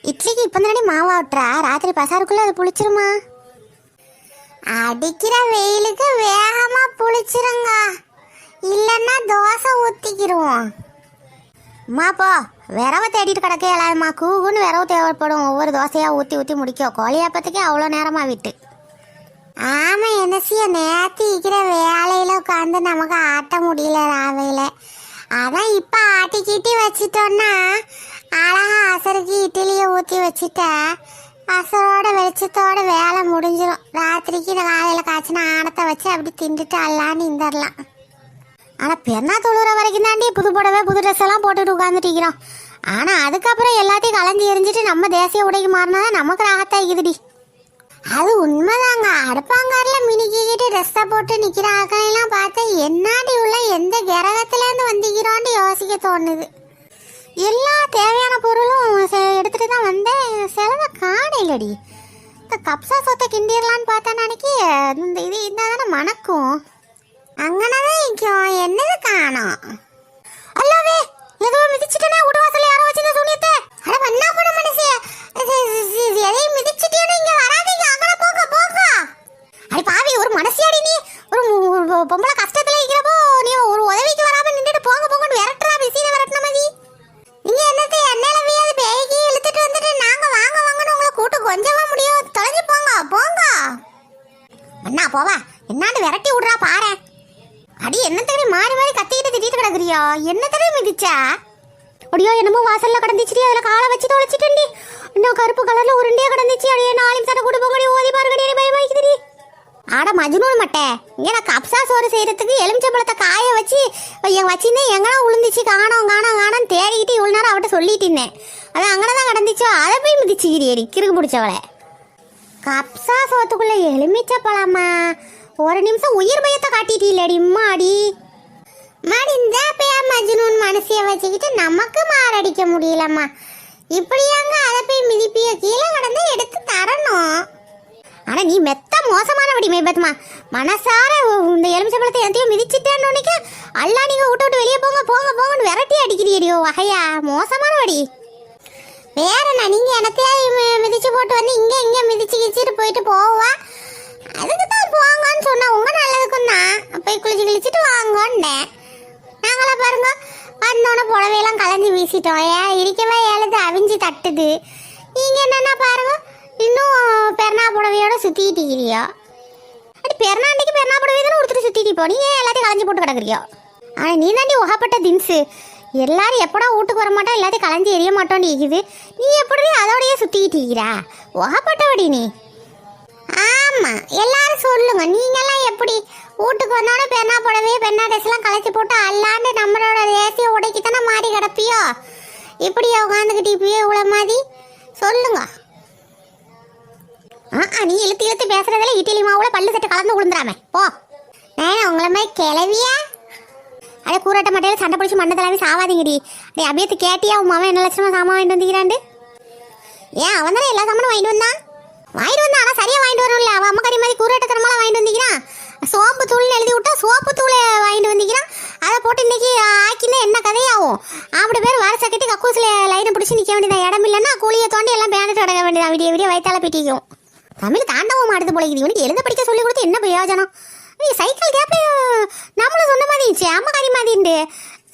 இட்லிக்கு இப்போ தானே மாவு ஆட்டுறா, ராத்திரி பசாருக்குள்ள அது புளிச்சிருமா? அடிக்கிற வெயிலுக்கு வேகமா புளிச்சிருங்க, இல்லைன்னா தோசை ஊற்றிக்கிடுவோம். அம்மா போ, விரவை தேடிட்டு கிடக்க இல்லாதம்மா. கூகுன்னு விரவு தேவைப்படும், ஒவ்வொரு தோசையாக ஊற்றி ஊற்றி முடிக்கும். கோழியாப்பத்துக்கே அவ்வளோ நேரமாக விட்டு. ஆமாம், என்ன செய்ய, நேற்று இருக்கிற வேலையில் உட்காந்து நமக்கு ஆட்ட முடியல ராவையில். அதான் இப்போ ஆட்டிக்கிட்டி வச்சிட்டோன்னா அழகா அசருக்கு இட்லியை ஊற்றி வச்சுட்டா அசரோட வெளிச்சத்தோட வேலை முடிஞ்சிடும். ராத்திரிக்கு இந்த காலையில் காய்ச்சினா ஆணத்தை வச்சு அப்படி திண்டுட்டு அல்லான்னு இந்தரலாம். ஆனால் பெண்ணா தொழுற வரைக்கும் தாண்டி புது புடவை புது ட்ரெஸ் எல்லாம் போட்டுட்டு உட்காந்துட்டிக்கிறோம். ஆனால் அதுக்கப்புறம் எல்லாத்தையும் கலைஞ்சி எரிஞ்சிட்டு நம்ம தேசிய உடைக்கு மாறினாதான் நமக்கு ராகத்தாய்க்குதுடி. அது உண்மைதாங்க. அடுப்பாங்காரில் மினிக்கிட்டு ட்ரெஸ்ஸை போட்டு நிற்கிற ஆக்கையெல்லாம் பார்த்தா என்னாடி உள்ள எந்த கிரகத்துலேருந்து வந்திக்கிறோன்னு யோசிக்க தோணுது. எல்லா தேவையான பொருளும் எடுத்துகிட்டு தான் வந்தேன், செலவை காணையிலடி. இந்த கப்சா சொத்தை கிண்டிடலான்னு பார்த்தா நாளைக்கு இந்த இது இருந்தால் தானே மணக்கும். அங்கனதான் நிற்கும், என்னது காணோம். அல்லாவே, ஏதோ மிதிச்சுட்டேனே, வீட்டு வாசல்ல யாரோ வச்சிருந்த சூனியத்தை. அட பண்ணா போன மனசே, எதையும் மிதிச்சுட்டேன்னு இங்கே வராதீங்க, அங்கே போங்க போங்க. அடி பாவி, ஒரு மனசியாடி நீ. ஒரு பொம்பளை கஷ்டத்தில் இருக்கிறப்போ நீ ஒரு உதவிக்கு வராமல் நின்றுட்டு போங்க போங்கன்னு விரட்டுறா, மிஷினை விரட்டின மாதிரி. நீங்கள் என்னத்தை எண்ணெயில வீயாது பேகி இழுத்துட்டு வந்துட்டு நாங்கள் வாங்க வாங்கன்னு உங்களை கூட்டு கொஞ்சமா முடியும். தொலைஞ்சு போங்க போங்க. அண்ணா போவா, என்னான்னு விரட்டி விடுறா பாரு. அடி என்னத்தடி மாறி மாறி கத்திக்கிட்டு திட்டிட்டு கிடக்குறியா? என்னத்தடி மிதிச்சா? அடியோ என்னமோ வாசல்ல கடந்துச்சுடி, அதுல காலை வச்சு தொலைச்சிட்டேன்டி. இன்னும் கருப்பு கலர்ல உருண்டையா கடந்துச்சு. அடியே 4 நிமிஷம் கூட போங்கடி, ஓதி பாருங்கடி, பயமாய்க்குதுடி. ஆட மஜ்னூன் மட்டை, இங்கே நான் கப்சா சோறு செய்யறதுக்கு எலுமிச்சம்பழத்தை காய வச்சு வச்சிருந்தேன். எங்கன்னா உளுந்துச்சு, காணோம் காணோம் காணோன்னு தேடிக்கிட்டு இவ்வளோ நேரம் அவட்ட சொல்லிட்டு இருந்தேன். அது அங்கே தான் கடந்துச்சோ, அதை போய் மிதிச்சுக்கிறியடி கிறுக்கு பிடிச்சவளை. கப்சா சோத்துக்குள்ள எலுமிச்சப்பழமா? ஒரு நிமிஷம் உயிர் பயத்தை காட்டிட்டீங்களடி மாடி மாடி. இந்த பேர் மஜ்னூன் மனசிய வச்சுக்கிட்டு நமக்கு மாரடிக்க முடியலம்மா. இப்படியாங்க அதை போய் மிதிப்பிய? கீழே கடந்து எடுத்து தரணும். ஆனா நீ மெத்த மோசமானபடி மேபத்மா. மனசார இந்த எலுமிச்சம்பழத்தை எந்தையும் மிதிச்சுட்டேன்னு அல்லா நீங்க விட்டு விட்டு வெளியே போங்க போங்க போங்கன்னு விரட்டி அடிக்கிறீடியோ வகையா, மோசமானபடி. வேற என்ன, நீங்க எனத்தையாவது மிதிச்சு போட்டு வந்து இங்கே இங்கே மிதிச்சு கிச்சிட்டு போயிட்டு போவா. அதுக்கு தான் போங்கன்னு சொன்னா, உங்க நல்லதுக்கும் தான் போய் குளிச்சு கிழிச்சிட்டு வாங்கன்னேன். நாங்களாம் பாருங்க வந்தோன்னே புடவையெல்லாம் கலந்து வீசிட்டோம். இருக்கவே எழுது அவிஞ்சு தட்டுது. நீங்க என்னன்னா பாருங்க, இன்னும் பெருநா புடவையோட சுத்திக்கிட்டியா? அது பெருநாண்டைக்கு பெருநா புடவை தானே கொடுத்துட்டு சுத்திட்டு போ. நீ எல்லாத்தையும் கலைஞ்சி போட்டு கிடக்குறியோ? ஆனால் நீ தாண்டி உகப்பட்ட தின்ஸு. எல்லாரும் எப்படா வீட்டுக்கு வர மாட்டோம், எல்லாத்தையும் கலைஞ்சி எரிய மாட்டோன்னு இருக்குது. நீ எப்படி அதோடையே சுத்திக்கிட்டீரா? உகப்பட்டபடி நீ. ஆமா, எல்லாரும் சொல்லுங்க, நீங்கெல்லாம் எப்படி வீட்டுக்கு வந்தோட பெண்ணா புடவையே பெண்ணா ட்ரெஸ்லாம் கலைச்சி போட்டு அல்லாண்டு நம்மளோட தேசிய உடைக்கு தானே மாறி கிடப்பியோ? இப்படியோ உட்காந்துக்கிட்டு இப்படியோ இவ்வளோ மாதிரி சொல்லுங்க. நீ இழுத்து இழுத்து பேசுறதுல இட்லி மாவுல பல்லு சட்டை கலந்து விழுந்துடாம போ. உங்களை மாதிரி கிளவியா? அதே கூறாட்ட மட்டையில சண்டை பிடிச்சி மண்ணை தலைவி சாவாதீங்கடி. நீ அபியத்து கேட்டியா உன் மாவன் என்ன லட்சமா சாமான் வாங்கிட்டு வந்துக்கிறாண்டு? ஏன் அவன் தானே எல்லா சாமானும் வாங்கிட்டு வந்தான். ஆனால் சரியா வாங்கிட்டு வரும்ல. அவன் அம்மா கறி மாதிரி கூறாட்டத்தனமாலாம் வாங்கிட்டு வந்துக்கிறான். சோப்பு தூள்னு எழுதி விட்டா சோப்பு தூளை வாங்கிட்டு வந்துக்கிறான். அதை போட்டு இன்னைக்கு ஆக்கினா என்ன கதையாகும்? அப்படி பேர் வர சக்கட்டி கக்கூசில் லைனை பிடிச்சி நிற்க வேண்டியதான். இடம் இல்லைன்னா கூலியை தோண்டி எல்லாம் பேண்டுட்டு கிடக்க வேண்டியதான். விடிய விடிய வயிற்றால பிட்டிக்கும். தமிழ் தாண்டவும் மாடுது போலக்குது. இவனுக்கு எழுத படிக்க சொல்லி கொடுத்து என்ன பிரயோஜனம்? நீ சைக்கிள் கேப்ப நம்மளும் சொன்ன மாதிரி இருந்துச்சு, அம்மா கறி மாதிரிண்டு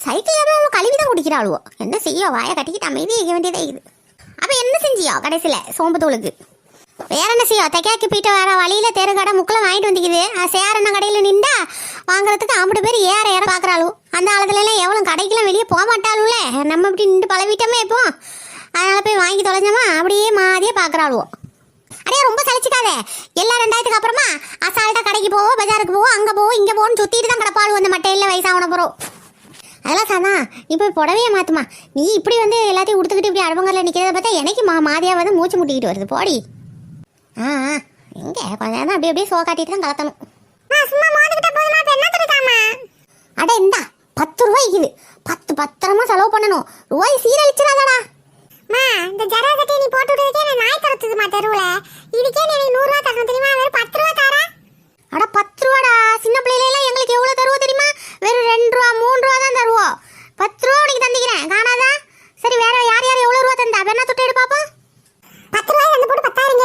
சைக்கிள் கேப்ப கழுவி தான் குடிக்கிறாளுவோ. என்ன செய்யோ, வாயை கட்டிக்கிட்டு அமைதி வைக்க வேண்டியதே இது. அப்போ என்ன செஞ்சியோ கடைசியில் சோம்பு தூளுக்கு? வேற என்ன செய்யோ, தைக்காக்கி போயிட்டு வர வழியில தெரு கடை முக்கில் வாங்கிட்டு வந்துக்குது. சேர என்ன கடையில் நின்றா வாங்குறதுக்கு 50 பேர் ஏற ஏற பார்க்குறாளு. அந்த காலத்துலலாம் எவ்வளோ கடைக்கெல்லாம் வெளியே போக மாட்டாளுல. நம்ம இப்படி நின்று பழவிட்டோமே இப்போ, அதனால போய் வாங்கி தொலைஞ்சோமா அப்படியே மாதிரியே பார்க்குறாளுவோ. அடையே ரொம்ப சலிச்சிக்காத. எல்லாம் 2000க்கு அப்புறமா அசால்ட்டா கடைக்கு போவோம், பஜாருக்கு போவோம், அங்கே போவோம் இங்கே போவோன்னு சுற்றிட்டு தான் கிடப்பாளுவோம். அந்த மட்டையில் வயசாகன போகிறோம். அதெல்லாம் சாதா நீ போய் புடவையே மாற்றுமா. நீ இப்படி வந்து எல்லாத்தையும் கொடுத்துக்கிட்டு இப்படி அடுப்பங்கரில் நிற்கிறத பார்த்தா எனக்கு மாதிரியாக வந்து மூச்சு முட்டிக்கிட்டு வருது போடி. எங்கே கொஞ்சம் நேரம் அப்படி அப்படியே சோ காட்டிட்டு தான் கலத்தணும். அட இந்தா 10 ரூபாய்க்குது. 10 பத்திரமா செலவு பண்ணணும். ரூபாய் சீரழிச்சிடாதடா. இந்த ஜராசட்டி நீ போட்டு விடுறதுக்கே நாய் தரத்துதுமா தெருவில். இதுக்கே நீ 100 ரூபா தரணும் தெரியுமா? வெறும் 10 ரூபா தர. அட 10 ரூபாடா. சின்ன பிள்ளைலாம் எங்களுக்கு எவ்வளோ தருவோம் தெரியுமா? வெறும் 2 ரூபா 3 ரூபா தான் தருவோம். 10 ரூபா உனக்கு தந்திக்கிறேன் காணாதா? சரி வேற யார் யார் எவ்வளோ ரூபா தந்தா? வேணா துட்டு எடு பாப்போம்.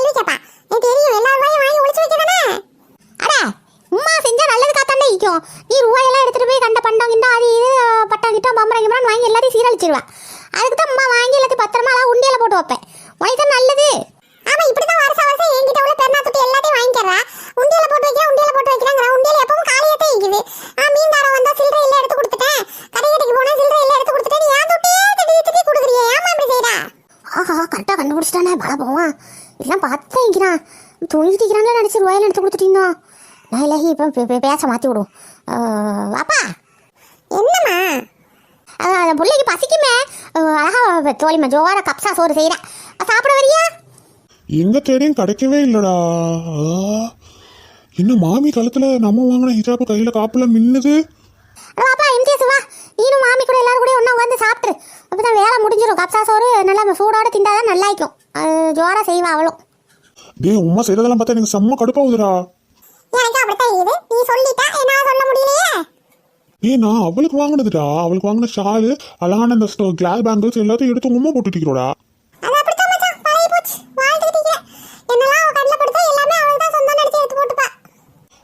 வைக்கப்பா. எனக்கு தெரியும் எல்லா ரூபாயும் வாங்கி ஒளிச்சு வைக்கதானே. அட உம்மா செஞ்சா நல்லது காத்தாண்டே நிக்கும். நீ ரூபாயெல்லாம் எடுத்துட்டு போய் கண்ட பண்டம் கிண்டம் அது இது பட்டம் கிட்டம் பம்பரம் கிம்பரம் வாங்கி எல்லாத்தையும் சீரழிச்சிருவா. அதுக்கு தான் அம்மா வாங்கி எல்லாத்தையும் பத்திரமா உண்டியல போட்டு வைப்பேன். உனக்கு தான் நல்லது. ஆமா இப்படிதான் வருஷம் வருஷம் என்கிட்ட உள்ள பெருனா தொட்டி எல்லாத்தையும் வாங்கிக்கிறா. உண்டியல போட்டு வைக்கிறாங்க. உண்டியல எப்பவும் காலியாட்டே இருக்குது. மீன்தாரம் வந்தா சில்லறை எல்லாம் எடுத்து கொடுத்துட்டேன். கடைக்கு போனா சில்லறை எல்லாம் எடுத்து கொடுத்துட்டேன். நீ ஏன் தொட்டியே தட்டி கொடுக்குறியே? ஏமா இப்படி செய்யறா? ஆஹா கரெக்டா கண்டுபிடிச்சிட்டானே பல போவான். எல்லாம் பார்த்து தான் இருக்கிறான். தொழில் தீக்கிறான்ல நினைச்சு ரூபாயில எடுத்து கொடுத்துட்டீங்க. நான் இல்லை இப்போ பேச மாற்றி விடும். அப்பா என்னம்மா? அந்த பிள்ளைக்கு பசிக்குமே. அழகா தோழிமா ஜோவார கப்சா சோறு செய்கிறேன். சாப்பிட வரியா? எங்க தேடியும் கிடைக்கவே இல்லடா. இன்னும் மாமி காலத்துல நம்ம வாங்கின ஹிஜாபு கையில காப்புல மின்னுது. பாப்பா எம்ஜிஎஸ் வா, நீனும் மாமி கூட எல்லாரும் கூட ஒன்றா வந்து சாப்பிட்ரு. அப்பதான் வேலை முடிஞ்சிடும். கப்சா சோறு நல்லா சூடோட திண்டாதான் நல்லா இருக்கும். ஜோரா செய்வா அவளும். டேய் உமா செய்யறதெல்லாம் பார்த்தா எனக்கு செம்ம கடுப்பாகுதுடா. எனக்கு அப்படித்தான் இது. நீ சொல்லிட்டா என்னால சொல்ல முடியலையே. நான் அவளுக்கு வாங்கினதுடா. அவளுக்கு வாங்கின ஷாலு அழகான அந்த கிளாஸ் பேங்கிள்ஸ் எல்லாத்தையும் எடுத்து உமா போட்டுட்டிக்கிறோடா. அது அப்படித்தான் மச்சான் பழைய போச்சு. வாழ்ந்துட்டீங்க. என்னெல்லாம் அவ கண்ணில் படுத்தா எல்லாமே அவள் தான் சொந்தம் நினைச்சு எடுத்து போட்டுப்பா.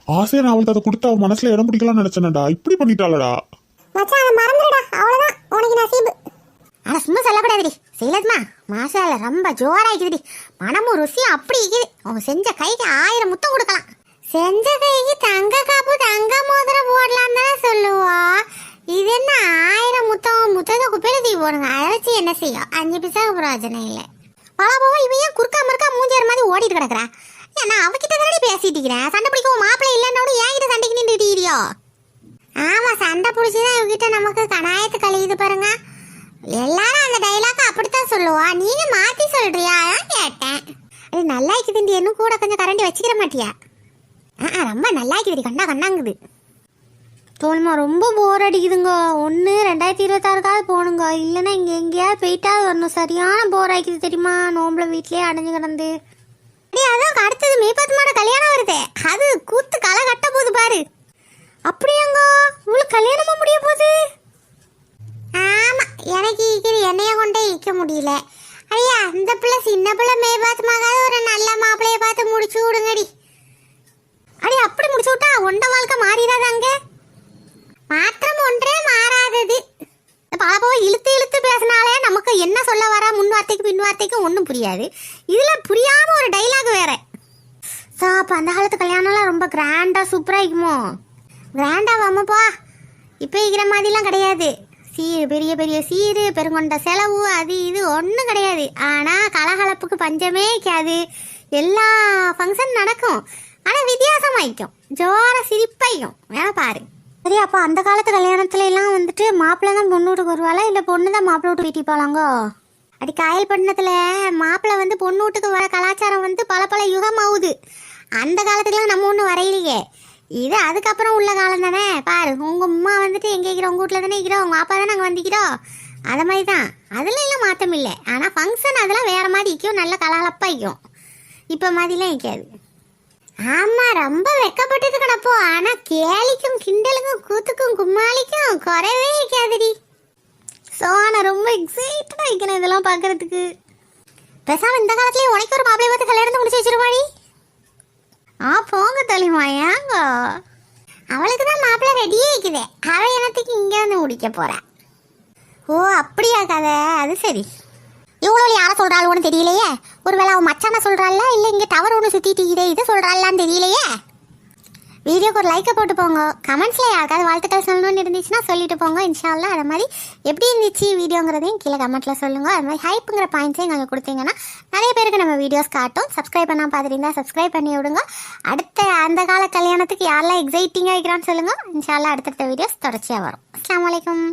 ஆசையா நான் அவளுக்கு அதை கொடுத்து அவள் மனசுல இடம் பிடிக்கலாம்னு நினைச்சேன்டா. இப்படி பண்ணிட்டாளடா. மச்சான் அதை மறந்துடா. அவ்வளவுதான் உனக்கு நசீபு. ஆனா சும்மா சொல்லக்கூடாதுடி செய்யலதுமா. மாசால ரொம்ப ஜோரா இருக்குதுடி. மனமும் ருசியும் அப்படி இருக்குது. அவங்க செஞ்ச கைக்கு 1000 முத்தம் கொடுக்கலாம். செஞ்ச கைக்கு தங்க காப்பு தங்க மோதிரம் போடலாம் தானே சொல்லுவா. இது என்ன 1000 முத்தத்தை குப்பையில தூக்கி போடுங்க. அரைச்சி என்ன செய்யும்? 5 பைசாவுக்கு பிரயோஜனம் இல்லை. பழபோவா இவன் ஏன் குறுக்கா மறுக்கா மூஞ்சார் மாதிரி ஓடிட்டு கிடக்குறா? ஏன்னா அவகிட்ட தானே பேசிட்டு இருக்கிறேன். சண்டை பிடிக்கவும் மாப்பிள்ளை இல்லைன்னோட என்கிட்ட சண்டைக்கு நின்றுட்டியோ? ஆமா சண்டை பிடிச்சிதான் இவகிட்ட நமக்கு கணாயத்து கழியுது பாருங்க. எல்லாரும் அந்த டைலாக் அப்படித்தான் சொல்லுவா. நீங்க மாத்தி சொல்றியா? கேட்டேன். அது நல்லா இருக்குதுண்டி. இன்னும் கூட கொஞ்சம் கரண்டி வச்சுக்கிற மாட்டியா? ரொம்ப நல்லா இருக்குதுடி. கண்ணாங்குது. தோணுமா ரொம்ப போர் அடிக்குதுங்க. 1/2026 போகணுங்க. இல்லைன்னா இங்கே எங்கேயாவது போயிட்டா வரணும். சரியான போர் ஆகிக்குது தெரியுமா? நோம்புல வீட்லயே அடைஞ்சு கிடந்து. அதான் அடுத்தது மே 10 கல்யாணம் வருது. அது கூத்து களை கட்ட போகுது பாரு. அப்படியாங்க? உங்களுக்கு கல்யாணமா முடிய போகுது? ஆமா எனக்கு ஈக்கிற என்னைய கொண்டே ஈக்க முடியல. ஐயா இந்த பிள்ளை சின்ன பிள்ளை மே 10 ஒரு நல்ல மாப்பிள்ளைய பார்த்து முடிச்சு விடுங்கடி. அடி அப்படி முடிச்சு விட்டா ஒண்ட வாழ்க்கை மாறிடாதாங்க. மாற்றம் ஒன்றே மாறாதது. பாப்பாவை இழுத்து இழுத்து பேசினாலே நமக்கு என்ன சொல்ல வர முன் வார்த்தைக்கு பின் வார்த்தைக்கு ஒன்றும் புரியாது. இதுல புரியாம ஒரு டைலாக் வேற. அப்ப அந்த காலத்து கல்யாணம்லாம் ரொம்ப கிராண்டா சூப்பரா இருக்குமோ? கிராண்டா வாமப்பா. இப்போ இருக்கிற மாதிரிலாம் கிடையாது. சீர் பெரிய பெரிய சீரு பெருங்கொண்ட செலவு அது இது ஒன்றும் கிடையாது. ஆனால் கலகலப்புக்கு பஞ்சமே இருக்காது. எல்லா ஃபங்க்ஷன் நடக்கும். ஆனால் வித்தியாசமாயிக்கும். ஜோர சிரிப்பாயிக்கும். வேணா பாரு. சரி அப்போ அந்த காலத்து கல்யாணத்துல எல்லாம் வந்துட்டு மாப்பிள்ளை தான் பொண்ணு வீட்டுக்கு வருவாளா இல்லை பொண்ணு தான் மாப்பிள்ளை வீட்டு வீட்டுக்கு போகலாங்கோ? அடி காயல்பட்டினத்தில் மாப்பிள்ளை வந்து பொண்ணு வீட்டுக்கு வர கலாச்சாரம் வந்து பல யுகம் ஆகுது. அந்த காலத்துக்குலாம் நம்ம ஒன்றும் வரையிலையே. இது அதுக்கப்புறம் உள்ள காலம் தானே. பாரு உங்கள் அம்மா வந்துட்டு எங்கே இருக்கிறோம்? உங்கள் வீட்டில் தானே இருக்கிறோம். உங்கள் அப்பா தானே நாங்கள் வந்திக்கிறோம். அதை மாதிரி தான். அதில் எல்லாம் மாற்றம் இல்லை. ஆனால் ஃபங்க்ஷன் அதெல்லாம் வேறு மாதிரி இருக்கும். நல்ல கலகலப்பாக இருக்கும். இப்போ மாதிரிலாம் இருக்காது. ஆமாம் ரொம்ப வெக்கப்பட்டு கிடப்போம். ஆனால் கேலிக்கும் கிண்டலுக்கும் கூத்துக்கும் கும்மாளிக்கும் குறைவே இருக்காதுடி. ஸோ நான் ரொம்ப எக்ஸைட்டடாக இருக்கேன் இதெல்லாம் பார்க்கறதுக்கு. பேசாமல் இந்த காலத்துலேயே உனக்கு ஒரு மாப்பிள்ளை பார்த்து கல்யாணத்தை முடிச்சு வச்சிருவாடி. போங்க தலைமா. ஏங்க அவளுக்கு தான் மாப்பிள்ளை ரெடியே இருக்குது. அவள் என்னத்துக்கு இங்கே வந்து முடிக்க போறா? ஓ அப்படியா கதை? அது சரி. இவ்வளோ யாரை சொல்கிறாள் ஒன்று தெரியலையே. ஒருவேளை அவன் மச்சான சொல்கிறாள்ல இல்லை இங்கே டவர் ஒன்று சுற்றிட்டு இதை சொல்கிறாள்லான்னு தெரியலையே. வீடியோக்கு ஒரு லைக்கை போட்டு போங்க. கமெண்ட்ஸில் யாருக்காவது வாழ்த்துக்கள் சொல்லணும்னு இருந்துச்சுன்னா சொல்லிட்டு போங்க. இன்ஷால்லா அது மாதிரி எப்படி இருந்துச்சு வீடியோங்கிறதையும் கீழே கமெண்ட்டில் சொல்லுங்கள். அது மாதிரி ஹைப்புங்கிற பாயிண்ட்ஸையும் நாங்கள் கொடுத்தீங்கன்னா நிறைய பேருக்கு நம்ம வீடியோஸ் காட்டும். சப்ஸ்கிரைப் பண்ணால் பார்த்துட்டீங்கன்னா சப்ஸ்கிரைப் பண்ணி விடுங்க. அடுத்த அந்த கால கல்யாணத்துக்கு யாரெல்லாம் எக்ஸைட்டிங்காக இருக்கிறான்னு சொல்லுங்கள். இன்ஷால்லா அடுத்தடுத்த வீடியோஸ் தொடர்ச்சியாக வரும். அஸ்ஸலாமு அலைக்கும்.